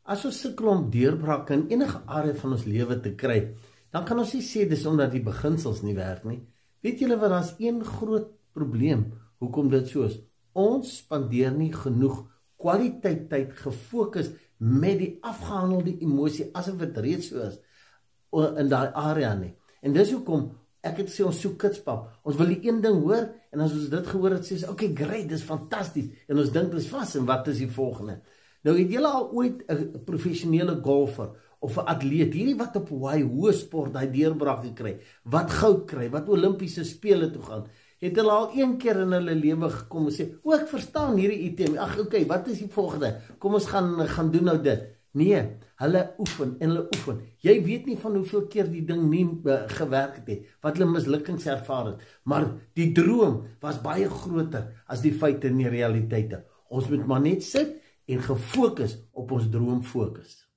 as ons sukkel om deurbrake in enige area van ons lewe te kry, dan kan ons nie sê dis omdat die beginsels nie werk nie. Weet julle wat, daar's een groot probleem hoekom dit so is. Ons spandeer nie genoeg kwaliteit tyd gefokus met die afgehandelde emosie asof dit reeds so is in daai area nie. En dis hoekom ek het sê ons soek kitspap. Ons wil die een ding hoor en as ons dit gehoor het sê ons, okay, great, dis fantasties en ons dink dis vas en wat is die volgende? Nou het julle al ooit 'n professionele golfer of 'n atleet, hierdie wat op hoë sport daai deurbraak gekry, wat goud kry, wat Olimpiese spele toe gaan, het hulle al een keer in hulle lewe gekom en sê, o, ek verstaan hierdie item, ag okay, wat is die volgende? Kom ons gaan doen nou dit. Nee, hulle oefen en hulle oefen. Jy weet nie van hoeveel keer die ding nie gewerk het, wat hulle mislukkings ervaar het, maar die droom was baie groter as die feite en die realiteite. Ons moet maar net sit en gefokus op ons droom fokus.